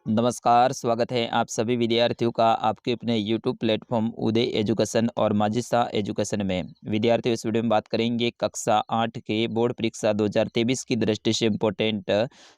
नमस्कार, स्वागत है आप सभी विद्यार्थियों का आपके अपने यूट्यूब प्लेटफॉर्म उदय एजुकेशन और माजिस्ट्रेट एजुकेशन में। विद्यार्थियों, इस वीडियो में बात करेंगे कक्षा 8 के बोर्ड परीक्षा 2023 की दृष्टि से इम्पोर्टेंट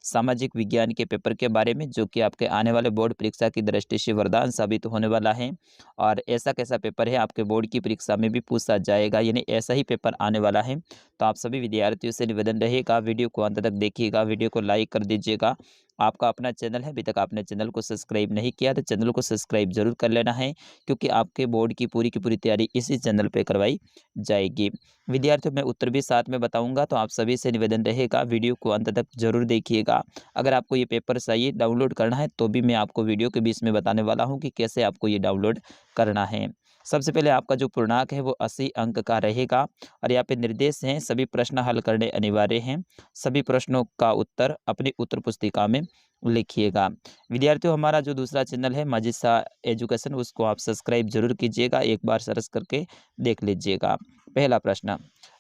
सामाजिक विज्ञान के पेपर के बारे में, जो कि आपके आने वाले बोर्ड परीक्षा की दृष्टि से वरदान साबित होने वाला है। और ऐसा कैसा पेपर है आपके बोर्ड की परीक्षा में भी पूछा जाएगा, यानी ऐसा ही पेपर आने वाला है। तो आप सभी विद्यार्थियों से निवेदन रहेगा, वीडियो को अंत तक देखिएगा, वीडियो को लाइक कर दीजिएगा। आपका अपना चैनल है, अभी तक आपने चैनल को सब्सक्राइब नहीं किया तो चैनल को सब्सक्राइब जरूर कर लेना है, क्योंकि आपके बोर्ड की पूरी तैयारी इसी चैनल पे करवाई जाएगी। विद्यार्थियों, मैं उत्तर भी साथ में बताऊंगा, तो आप सभी से निवेदन रहेगा वीडियो को अंत तक जरूर देखिएगा। अगर आपको ये पेपर चाहिए डाउनलोड करना है तो भी मैं आपको वीडियो के बीच में बताने वाला हूँ कि कैसे आपको ये डाउनलोड करना है। सबसे पहले आपका जो पूर्णांक है वो 80 अंक का रहेगा, और यहाँ पे निर्देश हैं, सभी प्रश्न हल करने अनिवार्य हैं। सभी प्रश्नों का उत्तर अपनी उत्तर पुस्तिका में लिखिएगा। विद्यार्थियों, हमारा जो दूसरा चैनल है माजिस्ट्रेट एजुकेशन, उसको आप सब्सक्राइब जरूर कीजिएगा, एक बार सर्च करके देख लीजिएगा। पहला प्रश्न,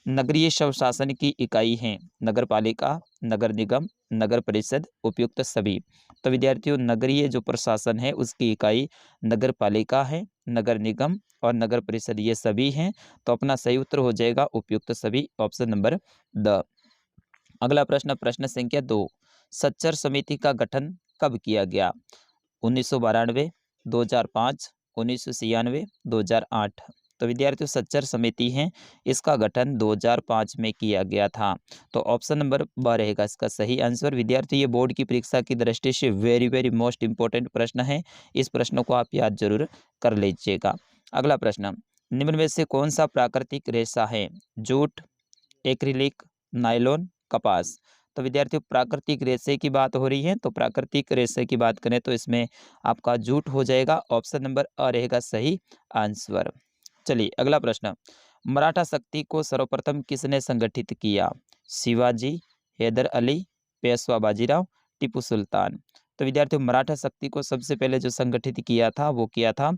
नगरीय स्वशासन की इकाई हैं नगर पालिका, नगर निगम, नगर परिषद, उपयुक्त सभी। तो विद्यार्थियों, नगरीय जो प्रशासन है उसकी इकाई नगर पालिका है, नगर निगम और नगर परिषद, ये सभी हैं। तो अपना सही उत्तर हो जाएगा उपयुक्त सभी, ऑप्शन नंबर द। अगला प्रश्न, प्रश्न संख्या 2, सच्चर समिति का गठन कब किया गया? 1992, 2005, 1996, 2008। तो विद्यार्थियों, सच्चर समिति है, इसका गठन 2005 में किया गया था। तो ऑप्शन नंबर ब रहेगा इसका सही आंसर। विद्यार्थी, ये बोर्ड की परीक्षा की दृष्टि से वेरी मोस्ट इंपॉर्टेंट प्रश्न है, इस प्रश्न को आप याद जरूर कर लीजिएगा। अगला प्रश्न, निम्न में से कौन सा प्राकृतिक रेशा है? जूट, एक्रिलिक, नायलॉन, कपास। तो विद्यार्थियों, प्राकृतिक रेशे की बात हो रही है, तो प्राकृतिक रेशे की बात करें तो इसमें आपका जूट हो जाएगा, ऑप्शन नंबर अ रहेगा सही आंसर। चलिए अगला प्रश्न, मराठा शक्ति को सर्वप्रथम किसने संगठित किया? शिवाजी, हैदर अली, पेशवा बाजीराव, टीपू सुल्तान। तो विद्यार्थियों, मराठा शक्ति को सबसे पहले जो संगठित किया था वो किया था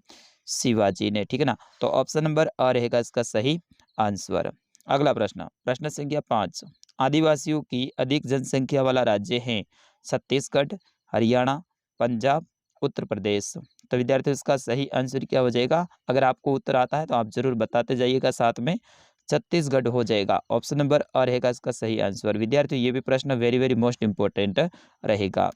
शिवाजी ने, ठीक है ना। तो ऑप्शन नंबर अ रहेगा इसका सही आंसर। अगला प्रश्न, प्रश्न संख्या 5, आदिवासियों की अधिक जनसंख्या वाला राज्य है? छत्तीसगढ़, हरियाणा, पंजाब, उत्तर प्रदेश। तो विद्यार्थियों, इसका सही आंसर क्या हो जाएगा? अगर आपको उत्तर आता है तो आप जरूर बताते जाइएगा साथ में। छत्तीसगढ़ हो जाएगा, ऑप्शन नंबर अ रहेगा इसका सही आंसर। विद्यार्थियों, ये भी प्रश्न वेरी मोस्ट इंपॉर्टेंट रहेगा।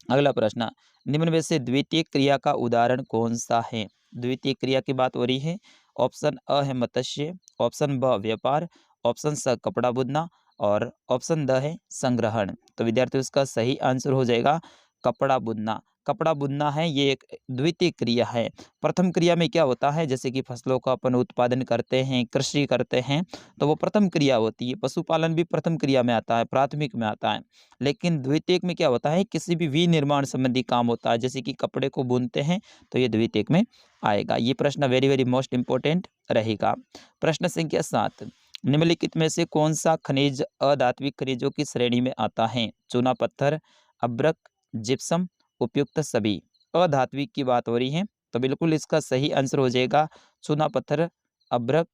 अगला प्रश्न, निम्न में से द्वितीय क्रिया का उदाहरण कौन सा है? द्वितीय क्रिया की बात हो रही है। ऑप्शन अ है मत्स्य, ऑप्शन ब व्यापार, ऑप्शन स कपड़ा बुनना और ऑप्शन द है संग्रहण। तो विद्यार्थियों, इसका सही आंसर हो जाएगा कपड़ा बुनना। कपड़ा बुनना है, ये एक द्वितीय क्रिया है। प्रथम क्रिया में क्या होता है, जैसे कि फसलों का अपन उत्पादन करते हैं, कृषि करते हैं, तो वो प्रथम क्रिया होती है। पशुपालन भी प्रथम क्रिया में आता है, प्राथमिक में आता है। लेकिन द्वितीयक में क्या होता है, किसी भी विनिर्माण संबंधी काम होता है, जैसे कि कपड़े को बुनते हैं, तो ये द्वितीयक में आएगा। ये प्रश्न वेरी मोस्ट इंपॉर्टेंट रहेगा। प्रश्न संख्या 7, निम्नलिखित में से कौन सा खनिज अधात्विक खनिजों की श्रेणी में आता है? चूना पत्थर, अब्रक, जिप्सम, उपयुक्त सभी। अधात्विक की बात हो रही है, तो बिल्कुल इसका सही आंसर हो जाएगा चूना पत्थर, अब्रक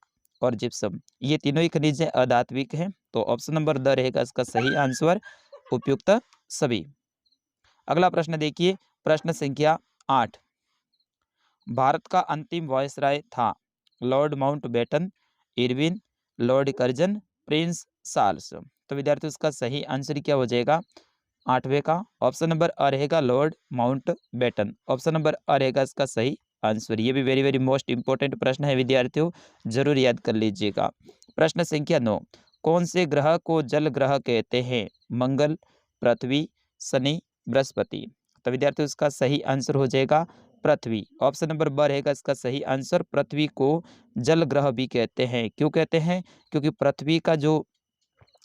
और जिप्सम। ये तीनों ही खनिज अधात्विक हैं, तो ऑप्शन नंबर द रहेगा इसका सही आंसर, उपयुक्त सभी। अगला प्रश्न देखिए, प्रश्न संख्या 8, भारत का अंतिम वायसराय था? Lord Mountbatten, Irwin, Lord Curzon, Prince Charles. तो विद्यार्थियों, इसका सही आंसर क्या हो जाएगा? 8वें का ऑप्शन नंबर अ रहेगा लॉर्ड माउंटबेटन, ऑप्शन नंबर अ रहेगा इसका सही आंसर। ये भी वेरी मोस्ट इंपॉर्टेंट प्रश्न है विद्यार्थियों, जरूर याद कर लीजिएगा। प्रश्न संख्या 9, कौन से ग्रह को जल ग्रह कहते हैं? मंगल, पृथ्वी, शनि, बृहस्पति। तो विद्यार्थियों, इसका सही आंसर हो जाएगा पृथ्वी, ऑप्शन नंबर ब रहेगा इसका सही आंसर। पृथ्वी को जल ग्रह भी कहते हैं। क्यों कहते हैं? क्योंकि पृथ्वी का जो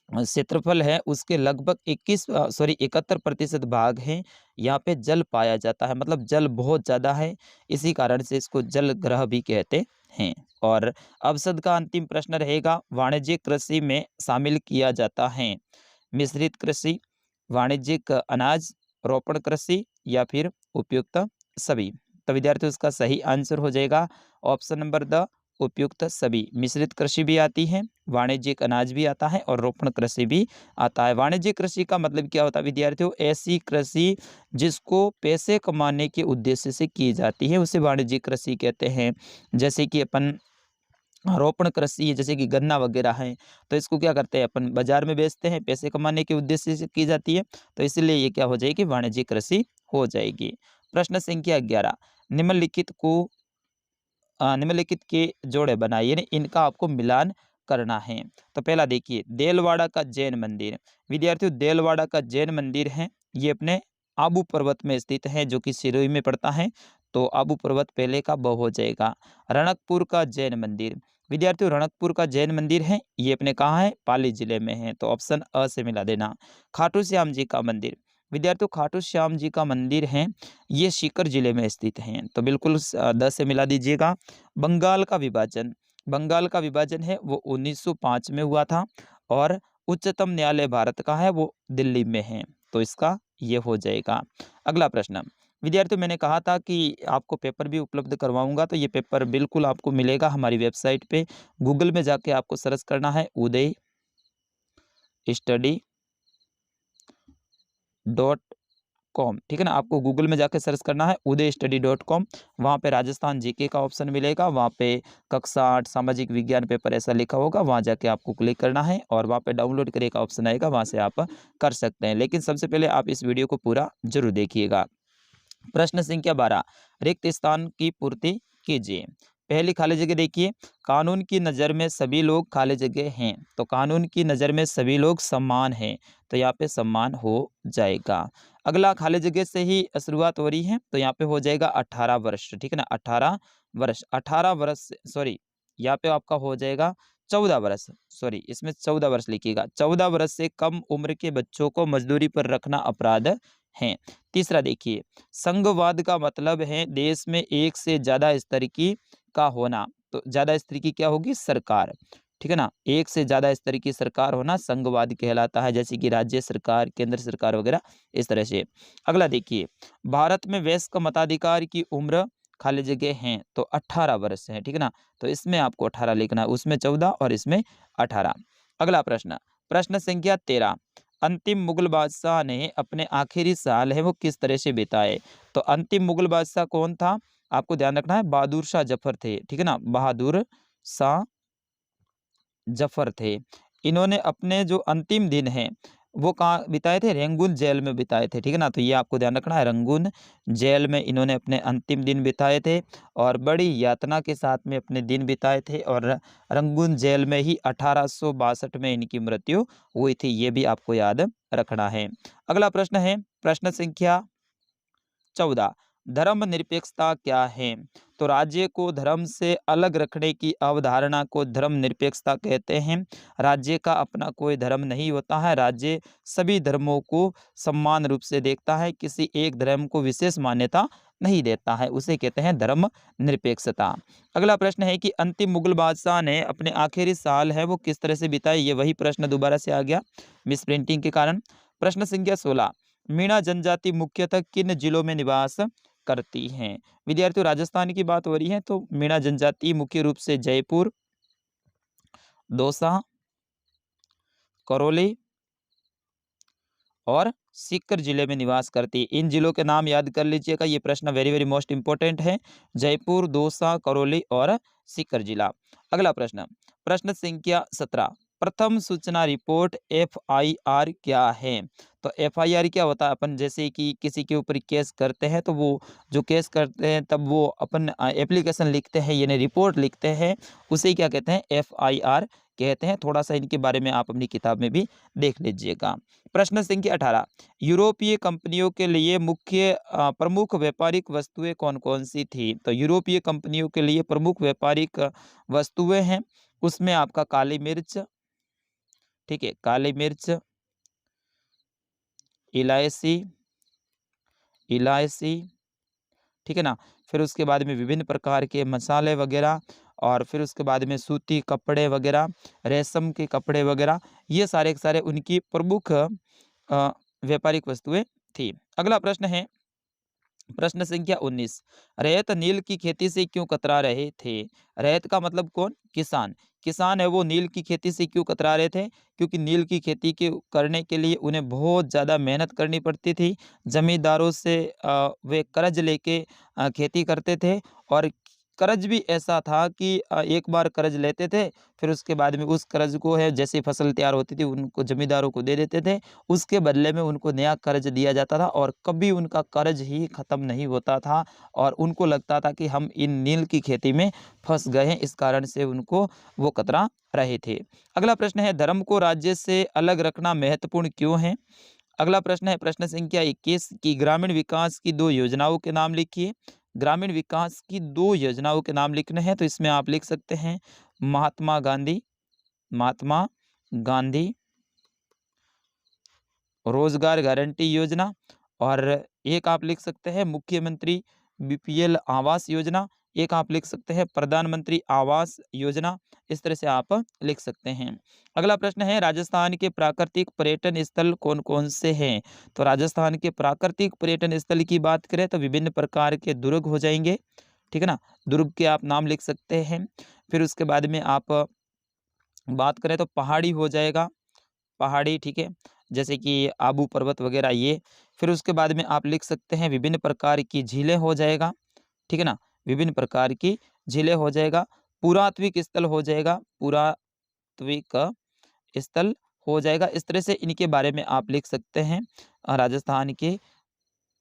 क्षेत्रफल है उसके लगभग 71% भाग है, यहाँ पे जल पाया जाता है, मतलब जल बहुत ज़्यादा है, इसी कारण से इसको जल ग्रह भी कहते हैं। और अवसद का अंतिम प्रश्न रहेगा, वाणिज्यिक कृषि में शामिल किया जाता है मिश्रित कृषि, वाणिज्यिक अनाज, रोपण कृषि या फिर उपयुक्त सभी। तो विद्यार्थियों, इसका सही आंसर हो जाएगा ऑप्शन नंबर द, उपयुक्त सभी। मिश्रित कृषि भी आती है, वाणिज्यिक अनाज भी आता है और रोपण कृषि भी आता है। वाणिज्यिक कृषि का मतलब क्या होता है विद्यार्थियों? ऐसी कृषि जिसको पैसे कमाने के उद्देश्य से की जाती है उसे वाणिज्यिक कृषि कहते हैं। जैसे कि अपन रोपण कृषि है, जैसे कि गन्ना वगैरह है, तो इसको क्या करते हैं अपन बाजार में बेचते हैं, पैसे कमाने के उद्देश्य से की जाती है, तो इसलिए ये क्या हो जाएगी? वाणिज्यिक कृषि हो जाएगी। प्रश्न संख्या 11, निम्नलिखित को निम्नलिखित के जोड़े बनाइए, यानी इनका आपको मिलान करना है। तो पहला देखिए, देलवाड़ा का जैन मंदिर। विद्यार्थियों, देलवाड़ा का जैन मंदिर है, ये अपने आबू पर्वत में स्थित है, जो कि सिरोही में पड़ता है, तो आबू पर्वत पहले का ब हो जाएगा। रणकपुर का जैन मंदिर। विद्यार्थियों, रणकपुर का जैन मंदिर है, ये अपने कहाँ है? पाली जिले में है, तो ऑप्शन अ से मिला देना। खाटू श्याम जी का मंदिर। विद्यार्थियों, खाटू श्याम जी का मंदिर है, ये सीकर जिले में स्थित हैं, तो बिल्कुल 10 से मिला दीजिएगा। बंगाल का विभाजन। बंगाल का विभाजन है वो 1905 में हुआ था और उच्चतम न्यायालय भारत का है वो दिल्ली में है, तो इसका ये हो जाएगा। अगला प्रश्न, विद्यार्थियों मैंने कहा था कि आपको पेपर भी उपलब्ध करवाऊंगा, तो ये पेपर बिल्कुल आपको मिलेगा हमारी वेबसाइट पे। गूगल में जाके आपको सर्च करना है उदय स्टडी डॉट कॉम, ठीक है ना। आपको गूगल में जाके सर्च करना है uday study.com। वहाँ पे राजस्थान जीके का ऑप्शन मिलेगा, वहाँ पे कक्षा 8 सामाजिक विज्ञान पेपर ऐसा लिखा होगा, वहाँ जाके आपको क्लिक करना है और वहाँ पे डाउनलोड करे का ऑप्शन आएगा, वहाँ से आप कर सकते हैं। लेकिन सबसे पहले आप इस वीडियो को पूरा जरूर देखिएगा। प्रश्न संख्या 12, रिक्त स्थान की पूर्ति कीजिए। पहली खाली जगह देखिए, कानून की नज़र में सभी लोग खाली जगह हैं, तो कानून की नज़र में सभी लोग समान हैं, तो यहाँ पे समान हो जाएगा। अगला, खाली जगह से ही शुरुआत हो रही है, तो यहाँ पे हो जाएगा 18 वर्ष, ठीक है ना। 18 वर्ष, 18 वर्ष सॉरी, यहाँ पे आपका हो जाएगा 14 वर्ष, सॉरी इसमें 14 वर्ष लिखिएगा। 14 वर्ष से कम उम्र के बच्चों को मजदूरी पर रखना अपराध है। तीसरा देखिए, संघवाद का मतलब है देश में एक से ज्यादा स्तर की का होना, तो ज्यादा स्तर की क्या होगी? सरकार, ठीक है ना। एक से ज्यादा स्तर की सरकार होना संघवाद कहलाता है, जैसे कि राज्य सरकार, केंद्र सरकार वगैरह, इस तरह से। अगला देखिए, भारत में वयस्क मताधिकार की उम्र खाली जगह है तो 18 वर्ष है, ठीक है ना। तो इसमें आपको 18 लिखना है, उसमें 14 और इसमें 18। अगला प्रश्न, प्रश्न संख्या 13, अंतिम मुगल बादशाह ने अपने आखिरी साल है वो किस तरह से बिताए? तो अंतिम मुगल बादशाह कौन था? आपको ध्यान रखना है, बहादुर शाह जफर थे, ठीक है ना। बहादुर शाह जफर थे। इन्होंने अपने जो अंतिम दिन हैं वो कहाँ बिताए थे? रंगून जेल में बिताए थे, ठीक है ना। तो ये आपको ध्यान रखना है, रंगून जेल में इन्होंने अपने अंतिम दिन बिताए थे और बड़ी यातना के साथ में अपने दिन बिताए थे, और रंगून जेल में ही 1862 में इनकी मृत्यु हुई थी, ये भी आपको याद रखना है। अगला प्रश्न है प्रश्न संख्या 14, धर्मनिरपेक्षता क्या है? तो राज्य को धर्म से अलग रखने की अवधारणा को धर्मनिरपेक्षता कहते हैं। राज्य का अपना कोई धर्म नहीं होता है, राज्य सभी धर्मों को समान रूप से देखता है, किसी एक धर्म को विशेष मान्यता नहीं देता है, उसे कहते हैं धर्म निरपेक्षता। अगला प्रश्न है कि अंतिम मुगल बादशाह ने अपने आखिरी साल है वो किस तरह से बिताए? ये वही प्रश्न दोबारा से आ गया मिस प्रिंटिंग के कारण। प्रश्न संख्या 16, मीणा जनजाति मुख्यतः किन जिलों में निवास करती हैं? विद्यार्थियों, राजस्थान की बात हो रही है, तो मीणा जनजाति मुख्य रूप से जयपुर, दौसा, करौली और सीकर जिले में निवास करती है। इन जिलों के नाम याद कर लीजिएगा, ये प्रश्न वेरी वेरी मोस्ट इंपॉर्टेंट है। जयपुर, दौसा, करौली और सीकर जिला। अगला प्रश्न, प्रश्न संख्या 17, प्रथम सूचना रिपोर्ट एफआईआर क्या है? तो एफआईआर क्या होता है? अपन जैसे कि किसी के ऊपर केस करते हैं, तो वो जो केस करते हैं तब वो अपन एप्लीकेशन लिखते हैं, यानी रिपोर्ट लिखते हैं, उसे क्या कहते हैं? एफआईआर कहते हैं। थोड़ा सा इनके बारे में आप अपनी किताब में भी देख लीजिएगा। प्रश्न संख्या 18, यूरोपीय कंपनियों के लिए मुख्य प्रमुख व्यापारिक वस्तुएं कौन कौन सी थी? तो यूरोपीय कंपनियों के लिए प्रमुख व्यापारिक वस्तुएं हैं, उसमें आपका काली मिर्च, ठीक है, काली मिर्च, इलायची, इलायची, ठीक है ना। फिर उसके बाद में विभिन्न प्रकार के मसाले वगैरह, और फिर उसके बाद में सूती कपड़े वगैरह, रेशम के कपड़े वगैरह, ये सारे के सारे उनकी प्रमुख व्यापारिक वस्तुएं थी। अगला प्रश्न है प्रश्न संख्या 19, रैयत नील की खेती से क्यों कतरा रहे थे? रैयत का मतलब कौन? किसान। किसान है वो नील की खेती से क्यों कतरा रहे थे? क्योंकि नील की खेती के करने के लिए उन्हें बहुत ज़्यादा मेहनत करनी पड़ती थी। जमींदारों से वे कर्ज लेके खेती करते थे, और कर्ज भी ऐसा था कि एक बार कर्ज लेते थे, फिर उसके बाद में उस कर्ज को है जैसे फसल तैयार होती थी उनको जमींदारों को दे देते थे। उसके बदले में उनको नया कर्ज दिया जाता था, और कभी उनका कर्ज ही ख़त्म नहीं होता था, और उनको लगता था कि हम इन नील की खेती में फँस गए हैं, इस कारण से उनको वो कतरा रहे थे। अगला प्रश्न है, धर्म को राज्य से अलग रखना महत्वपूर्ण क्यों है? अगला प्रश्न है प्रश्न संख्या 21 की ग्रामीण विकास की 2 योजनाओं के नाम लिखिए। ग्रामीण विकास की 2 योजनाओं के नाम लिखने हैं, तो इसमें आप लिख सकते हैं महात्मा गांधी रोजगार गारंटी योजना, और एक आप लिख सकते हैं मुख्यमंत्री बीपीएल आवास योजना, एक आप लिख सकते हैं प्रधानमंत्री आवास योजना। इस तरह से आप लिख सकते हैं। अगला प्रश्न है, राजस्थान के प्राकृतिक पर्यटन स्थल कौन कौन से हैं? तो राजस्थान के प्राकृतिक पर्यटन स्थल की बात करें तो विभिन्न प्रकार के दुर्ग हो जाएंगे, ठीक है ना। दुर्ग के आप नाम लिख सकते हैं। फिर उसके बाद में आप बात करें तो पहाड़ी हो जाएगा, पहाड़ी, ठीक है, जैसे कि आबू पर्वत वगैरह ये। फिर उसके बाद में आप लिख सकते हैं विभिन्न प्रकार की झीलें हो जाएगा, ठीक है ना, विभिन्न प्रकार की झीलें हो जाएगा। पुरातात्विक स्थल हो जाएगा, पुरातात्विक स्थल हो जाएगा। इस तरह से इनके बारे में आप लिख सकते हैं राजस्थान के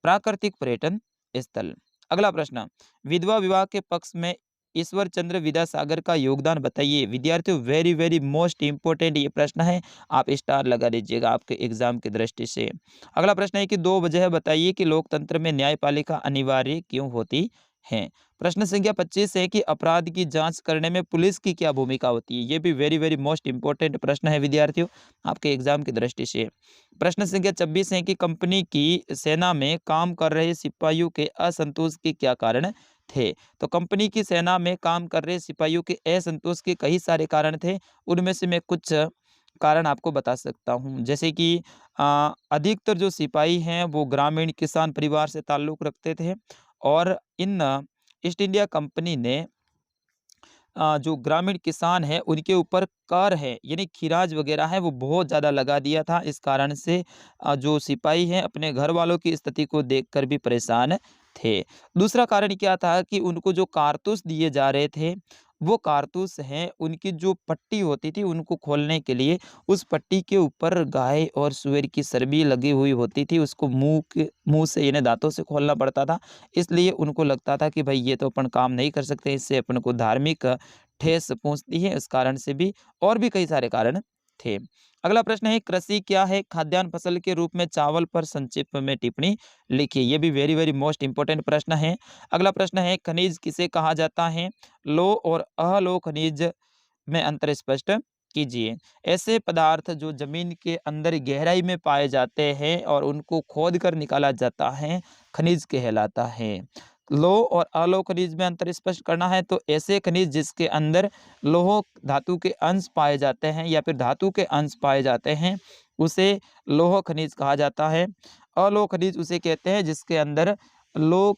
प्राकृतिक पर्यटन स्थल। अगला प्रश्न, विधवा विवाह के पक्ष में ईश्वर चंद्र विद्यासागर का योगदान बताइए। विद्यार्थियों, वेरी वेरी मोस्ट इंपोर्टेंट ये प्रश्न है, आप स्टार लगा दीजिएगा आपके एग्जाम की दृष्टि से। अगला प्रश्न है कि 2 वजह बताइए कि लोकतंत्र में न्यायपालिका अनिवार्य क्यों होती है। प्रश्न संख्या 25 है कि अपराध की जांच करने में पुलिस की क्या भूमिका होती है। ये भी वेरी वेरी मोस्ट इंपोर्टेंट प्रश्न है विद्यार्थियों, आपके एग्जाम की दृष्टि से। प्रश्न संख्या 26 है कि कंपनी की सेना में काम कर रहे सिपाहियों के असंतोष के क्या कारण थे। तो कंपनी की सेना में काम कर रहे सिपाहियों के असंतोष के कई सारे कारण थे, उनमें से मैं कुछ कारण आपको बता सकता हूँ। जैसे कि अधिकतर जो सिपाही हैं वो ग्रामीण किसान परिवार से ताल्लुक़ रखते थे, और इन ईस्ट इंडिया कंपनी ने जो ग्रामीण किसान हैं उनके ऊपर कर है यानी खिराज वगैरह है वो बहुत ज़्यादा लगा दिया था। इस कारण से जो सिपाही हैं अपने घर वालों की स्थिति को देखकर भी परेशान थे। दूसरा कारण क्या था कि उनको जो कारतूस दिए जा रहे थे, वो कारतूस हैं उनकी जो पट्टी होती थी उनको खोलने के लिए, उस पट्टी के ऊपर गाय और सूअर की चर्बी लगी हुई होती थी, उसको मुँह से यानी दाँतों से खोलना पड़ता था। इसलिए उनको लगता था कि भाई ये तो अपन काम नहीं कर सकते, इससे अपन को धार्मिक ठेस पहुँचती है, इस कारण से भी, और भी कई सारे कारण थे। अगला प्रश्न है, कृषि क्या है? खाद्यान्न फसल के रूप में चावल पर संक्षिप्त में टिप्पणी लिखिए। ये भी वेरी वेरी मोस्ट इंपोर्टेंट प्रश्न है। अगला प्रश्न है, खनिज किसे कहा जाता है? लौह और अलोह खनिज में अंतर स्पष्ट कीजिए। ऐसे पदार्थ जो जमीन के अंदर गहराई में पाए जाते हैं और उनको खोद कर निकाला जाता है, खनिज कहलाता है। लौह और अलोह खनिज में अंतर स्पष्ट करना है तो ऐसे खनिज जिसके अंदर लौह धातु के अंश पाए जाते हैं या फिर धातु के अंश पाए जाते हैं, उसे लौह खनिज कहा जाता है। अलोह खनिज उसे कहते हैं जिसके अंदर लौह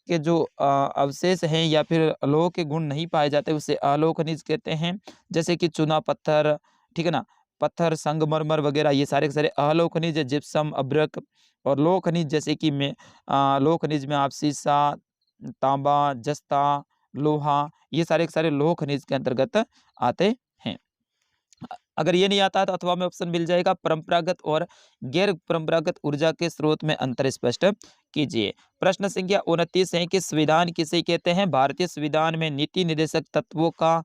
के जो अवशेष हैं या फिर लौह के गुण नहीं पाए जाते, उसे अलोह खनिज कहते हैं। जैसे कि चूना पत्थर, ठीक है ना, पत्थर, संगमरमर वगैरह ये सारे के सारे अलोह खनिज है। जिप्सम, अभ्रक और लौह खनिज जैसे कि लौह खनिज में आप सीसा, तांबा, जस्ता, लोहा, ये सारे के सारे लौह खनिज के अंतर्गत आते हैं। अगर ये नहीं आता है तो अथवा में ऑप्शन मिल जाएगा, परंपरागत और गैर परंपरागत ऊर्जा के स्रोत में अंतर स्पष्ट कीजिए। प्रश्न संख्या 29 है कि संविधान किसे कहते हैं? भारतीय संविधान में नीति निर्देशक तत्वों का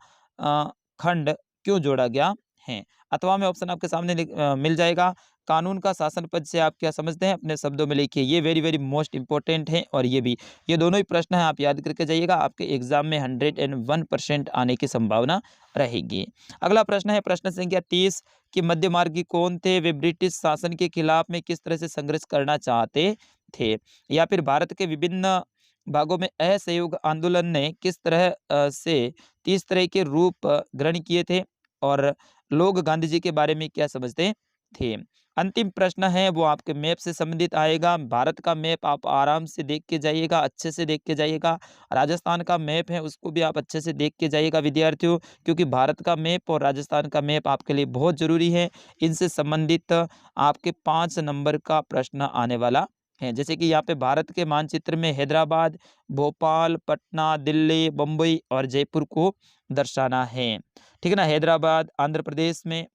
खंड क्यों जोड़ा गया है? अथवा में ऑप्शन आपके सामने मिल जाएगा। कानून का शासन पद से आप क्या समझते हैं? अपने शब्दों में लिखिए। ये वेरी वेरी मोस्ट इंपॉर्टेंट है, और ये दोनों ही प्रश्न हैं, आप याद करके जाइएगा। आपके एग्जाम में 101% आने की संभावना रहेगी। अगला प्रश्न है प्रश्न संख्या 30 कि मध्य मार्गी कौन थे? वे ब्रिटिश शासन के खिलाफ में किस तरह से संघर्ष करना चाहते थे? या फिर भारत के विभिन्न भागों में असहयोग आंदोलन ने किस तरह से 30 तरह के रूप ग्रहण किए थे, और लोग गांधी जी के बारे में क्या समझते थे? अंतिम प्रश्न है वो आपके मैप से संबंधित आएगा। भारत का मैप आप आराम से देख के जाइएगा, अच्छे से देख के जाइएगा। राजस्थान का मैप है उसको भी आप अच्छे से देख के जाइएगा विद्यार्थियों, क्योंकि भारत का मैप और राजस्थान का मैप आपके लिए बहुत ज़रूरी है। इनसे संबंधित आपके 5 नंबर का प्रश्न आने वाला है। जैसे कि यहाँ पे भारत के मानचित्र में हैदराबाद, भोपाल, पटना, दिल्ली, बम्बई और जयपुर को दर्शाना है। ठीक है ना? हैदराबाद आंध्र प्रदेश में,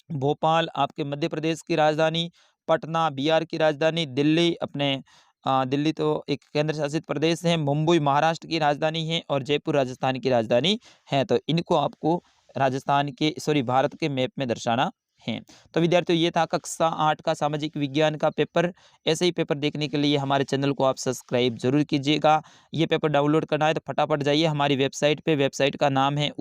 भोपाल आपके मध्य प्रदेश की राजधानी, पटना बिहार की राजधानी, दिल्ली अपने दिल्ली तो एक केंद्र शासित प्रदेश है, मुंबई महाराष्ट्र की राजधानी है और जयपुर राजस्थान की राजधानी है। तो इनको आपको राजस्थान के भारत के मैप में दर्शाना है। तो विद्यार्थियों ये था कक्षा 8 का सामाजिक विज्ञान का पेपर। ऐसे ही पेपर देखने के लिए हमारे चैनल को आप सब्सक्राइब जरूर कीजिएगा। ये पेपर डाउनलोड करना है तो फटाफट जाइए हमारी वेबसाइट पे। वेबसाइट का नाम है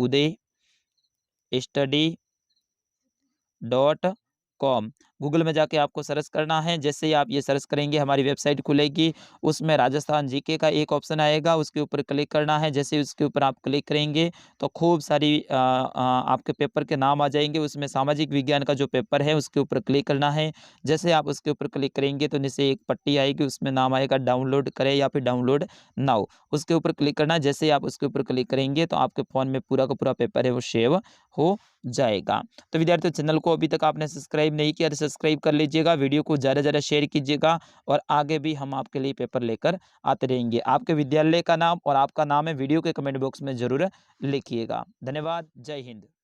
uday.com। गूगल में जाके आपको सर्च करना है। जैसे ही आप ये सर्च करेंगे हमारी वेबसाइट खुलेगी, उसमें राजस्थान जीके का एक ऑप्शन आएगा, उसके ऊपर क्लिक करना है। जैसे ही उसके ऊपर आप क्लिक करेंगे तो खूब सारी आपके पेपर के नाम आ जाएंगे। उसमें सामाजिक विज्ञान का जो पेपर है उसके ऊपर क्लिक करना है। जैसे आप उसके ऊपर क्लिक करेंगे तो नीचे एक पट्टी आएगी, उसमें नाम आएगा डाउनलोड करें या फिर डाउनलोड नाउ, उसके ऊपर क्लिक करना है। जैसे ही आप उसके ऊपर क्लिक करेंगे तो आपके फ़ोन में पूरा का पूरा पेपर है वो सेव हो जाएगा। तो विद्यार्थियों चैनल को अभी तक आपने सब्सक्राइब नहीं किया तो सब्सक्राइब कर लीजिएगा, वीडियो को ज़्यादा से ज़्यादा शेयर कीजिएगा और आगे भी हम आपके लिए पेपर लेकर आते रहेंगे। आपके विद्यालय का नाम और आपका नाम है वीडियो के कमेंट बॉक्स में ज़रूर लिखिएगा। धन्यवाद, जय हिंद।